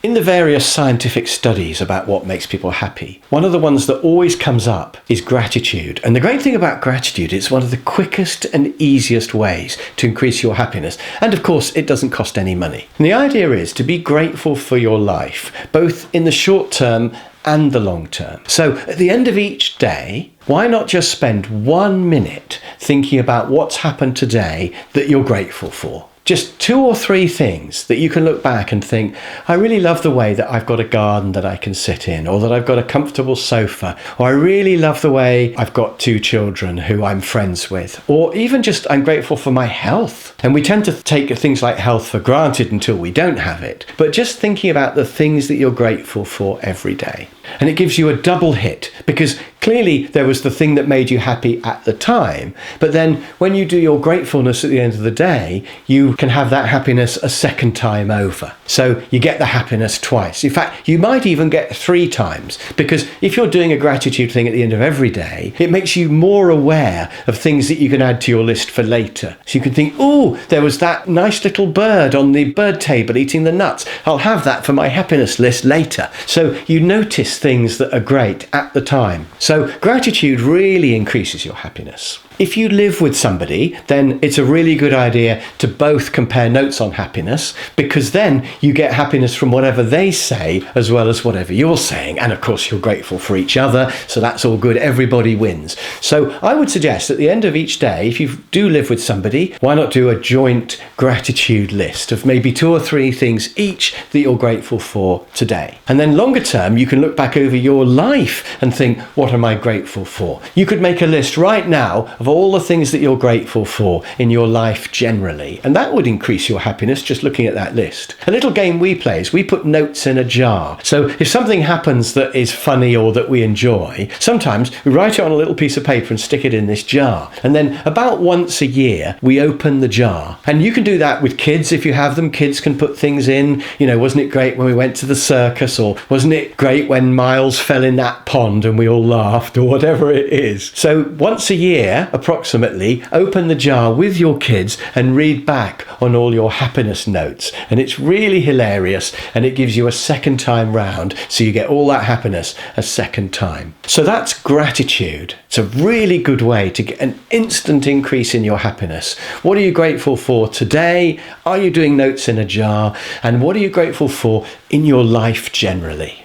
In the various scientific studies about what makes people happy, one of the ones that always comes up is gratitude. And the great thing about gratitude, it's one of the quickest and easiest ways to increase your happiness. And of course, it doesn't cost any money. And the idea is to be grateful for your life, both in the short term and the long term. So at the end of each day, why not just spend 1 minute thinking about what's happened today that you're grateful for? Just 2 or 3 things that you can look back and think, I really love the way that I've got a garden that I can sit in, or that I've got a comfortable sofa, or I really love the way I've got 2 children who I'm friends with, or even just I'm grateful for my health. And we tend to take things like health for granted until we don't have it, but just thinking about the things that you're grateful for every day. And it gives you a double hit, because clearly there was the thing that made you happy at the time, but then when you do your gratefulness at the end of the day, you can have that happiness a second time over. So you get the happiness twice. In fact, you might even get 3 times, because if you're doing a gratitude thing at the end of every day, it makes you more aware of things that you can add to your list for later. So you can think, oh, there was that nice little bird on the bird table eating the nuts. I'll have that for my happiness list later. So you notice things that are great at the time. So gratitude really increases your happiness. If you live with somebody, then it's a really good idea to both compare notes on happiness, because then you get happiness from whatever they say as well as whatever you're saying. And of course, you're grateful for each other. So that's all good. Everybody wins. So I would suggest at the end of each day, if you do live with somebody, why not do a joint gratitude list of maybe 2 or 3 things each that you're grateful for today. And then longer term, you can look back over your life and think, what am I grateful for? You could make a list right now of all the things that you're grateful for in your life generally. And that would increase your happiness just looking at that list. A little game we play is we put notes in a jar. So if something happens that is funny or that we enjoy, sometimes we write it on a little piece of paper and stick it in this jar. And then about once a year, we open the jar. And you can do that with kids if you have them. Kids can put things in, wasn't it great when we went to the circus, or wasn't it great when Miles fell in that pond and we all laughed, or whatever it is. So once a year, approximately, open the jar with your kids and read back on all your happiness notes. And it's really hilarious, and it gives you a second time round, so you get all that happiness a second time. So that's gratitude. It's a really good way to get an instant increase in your happiness. What are you grateful for today? Are you doing notes in a jar? And what are you grateful for in your life generally?